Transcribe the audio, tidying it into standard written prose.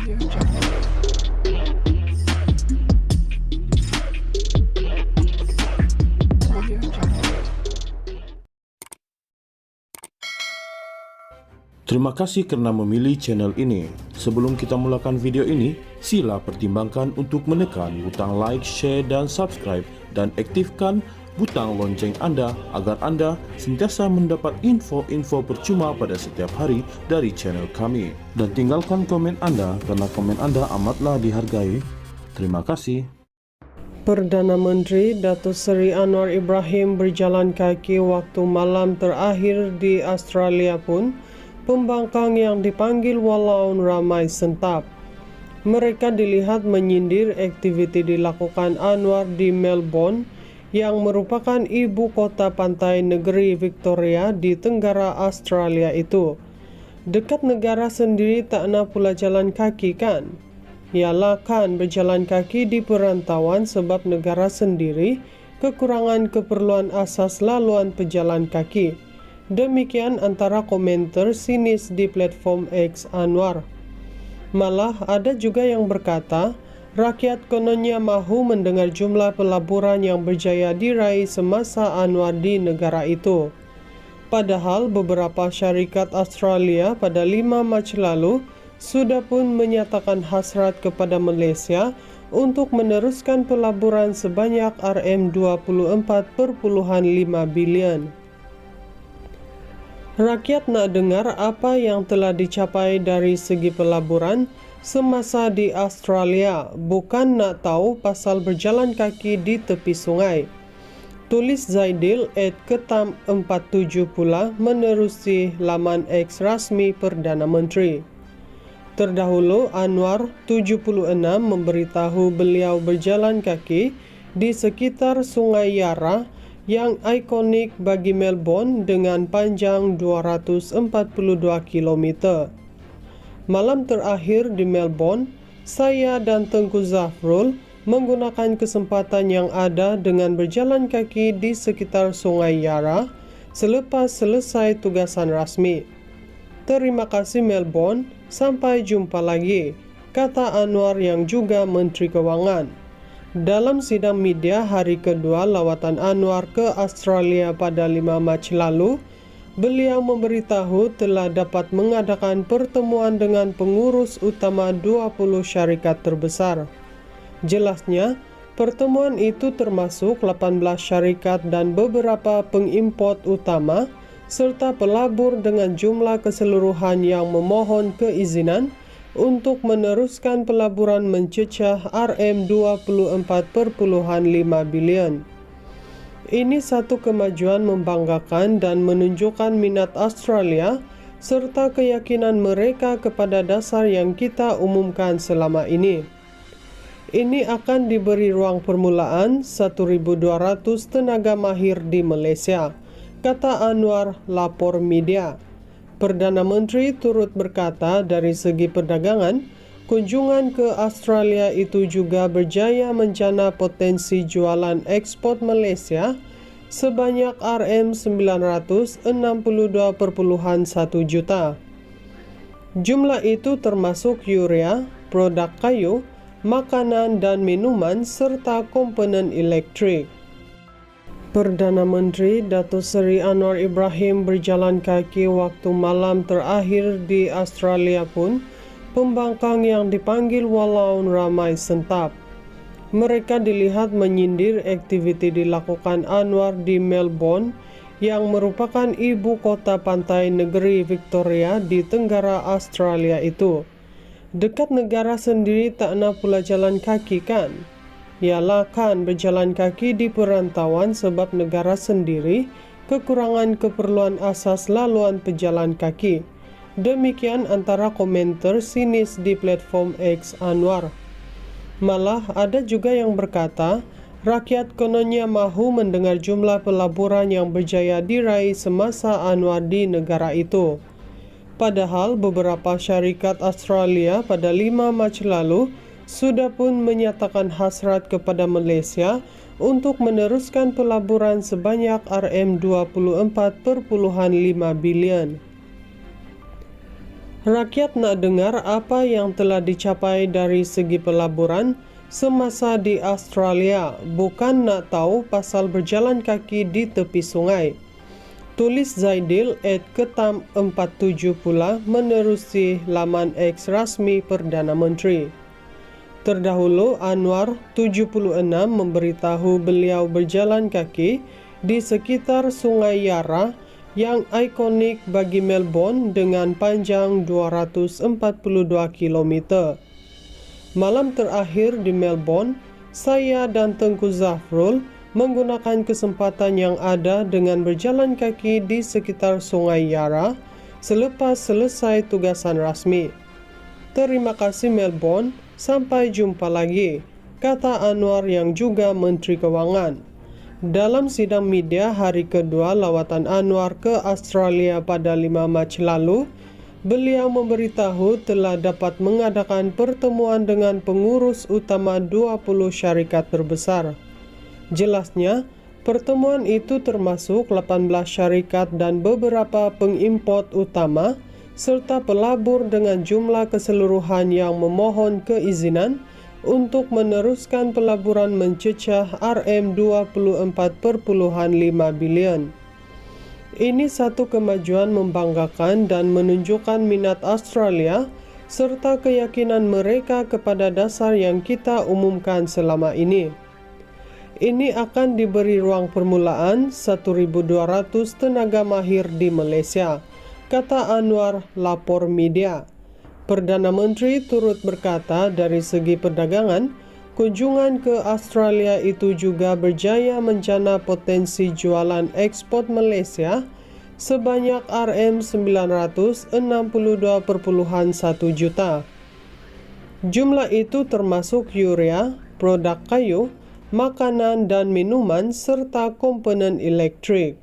Terima kasih karena memilih channel ini. Sebelum kita mulakan video ini, sila pertimbangkan untuk menekan butang like, share, dan subscribe, dan aktifkan butang lonceng Anda agar Anda sentiasa mendapat info-info percuma pada setiap hari dari channel kami. Dan tinggalkan komen Anda karena komen Anda amatlah dihargai. Terima kasih. Perdana Menteri Datuk Seri Anwar Ibrahim berjalan kaki waktu malam terakhir di Australia pun pembangkang yang dipanggil Walaun ramai sentap. Mereka dilihat menyindir aktiviti dilakukan Anwar di Melbourne yang merupakan ibu kota pantai negeri Victoria di tenggara Australia itu. Dekat negara sendiri tak nak pula jalan kaki kan? Ialah kan berjalan kaki di perantauan sebab negara sendiri kekurangan keperluan asas laluan pejalan kaki. Demikian antara komentar sinis di platform X Anwar. Malah ada juga yang berkata, rakyat kononnya mahu mendengar jumlah pelaburan yang berjaya diraih semasa Anwar di negara itu. Padahal beberapa syarikat Australia pada 5 Mac lalu sudah pun menyatakan hasrat kepada Malaysia untuk meneruskan pelaburan sebanyak RM24.5 bilion. Rakyat nak dengar apa yang telah dicapai dari segi pelaburan semasa di Australia, bukan nak tahu pasal berjalan kaki di tepi sungai. Tulis Zaidil @ketam47 pula menerusi laman X rasmi Perdana Menteri. Terdahulu Anwar 76 memberitahu beliau berjalan kaki di sekitar Sungai Yarra yang ikonik bagi Melbourne dengan panjang 242 km. Malam terakhir di Melbourne, saya dan Tengku Zafrul menggunakan kesempatan yang ada dengan berjalan kaki di sekitar Sungai Yarra selepas selesai tugasan rasmi. Terima kasih Melbourne, sampai jumpa lagi, kata Anwar yang juga Menteri Kewangan. Dalam sidang media hari kedua lawatan Anwar ke Australia pada 5 Mac lalu, beliau memberitahu telah dapat mengadakan pertemuan dengan pengurus utama 20 syarikat terbesar. Jelasnya, pertemuan itu termasuk 18 syarikat dan beberapa pengimport utama, serta pelabur dengan jumlah keseluruhan yang memohon keizinan untuk meneruskan pelaburan mencecah RM24.5 bilion. Ini satu kemajuan membanggakan dan menunjukkan minat Australia serta keyakinan mereka kepada dasar yang kita umumkan selama ini. Ini akan diberi ruang permulaan 1.200 tenaga mahir di Malaysia, kata Anwar lapor media. Perdana Menteri turut berkata dari segi perdagangan, kunjungan ke Australia itu juga berjaya menjana potensi jualan ekspor Malaysia sebanyak RM962.1 juta. Jumlah itu termasuk urea, produk kayu, makanan dan minuman serta komponen elektrik. Perdana Menteri Datuk Seri Anwar Ibrahim berjalan kaki waktu malam terakhir di Australia pun pembangkang yang dipanggil Walaun ramai sentap. Mereka dilihat menyindir aktiviti dilakukan Anwar di Melbourne yang merupakan ibu kota pantai negeri Victoria di tenggara Australia itu. Dekat negara sendiri tak nak pula jalan kaki kan? Ialah kan berjalan kaki di perantauan sebab negara sendiri kekurangan keperluan asas laluan pejalan kaki. Demikian antara komentar sinis di platform X Anwar. Malah ada juga yang berkata, rakyat kononnya mahu mendengar jumlah pelaburan yang berjaya diraih semasa Anwar di negara itu. Padahal beberapa syarikat Australia pada 5 Mac lalu sudah pun menyatakan hasrat kepada Malaysia untuk meneruskan pelaburan sebanyak RM24.5 bilion. Rakyat nak dengar apa yang telah dicapai dari segi pelaburan semasa di Australia, bukan nak tahu pasal berjalan kaki di tepi sungai. Tulis Zaidil @ketam47 pula menerusi laman X rasmi Perdana Menteri. Terdahulu, Anwar 76 memberitahu beliau berjalan kaki di sekitar Sungai Yarra yang ikonik bagi Melbourne dengan panjang 242 km. Malam terakhir di Melbourne, saya dan Tengku Zafrul menggunakan kesempatan yang ada dengan berjalan kaki di sekitar Sungai Yarra selepas selesai tugasan rasmi. Terima kasih Melbourne, sampai jumpa lagi, kata Anwar yang juga Menteri Kewangan. Dalam sidang media hari kedua lawatan Anwar ke Australia pada 5 Mac lalu, beliau memberitahu telah dapat mengadakan pertemuan dengan pengurus utama 20 syarikat terbesar. Jelasnya, pertemuan itu termasuk 18 syarikat dan beberapa pengimport utama, serta pelabur dengan jumlah keseluruhan yang memohon keizinan untuk meneruskan pelaburan mencecah RM24.5 bilion. Ini satu kemajuan membanggakan dan menunjukkan minat Australia serta keyakinan mereka kepada dasar yang kita umumkan selama ini. Ini akan diberi ruang permulaan 1.200 tenaga mahir di Malaysia, kata Anwar, lapor media. Perdana Menteri turut berkata dari segi perdagangan, kunjungan ke Australia itu juga berjaya menjana potensi jualan ekspor Malaysia sebanyak RM962.1 juta. Jumlah itu termasuk urea, produk kayu, makanan dan minuman serta komponen elektrik.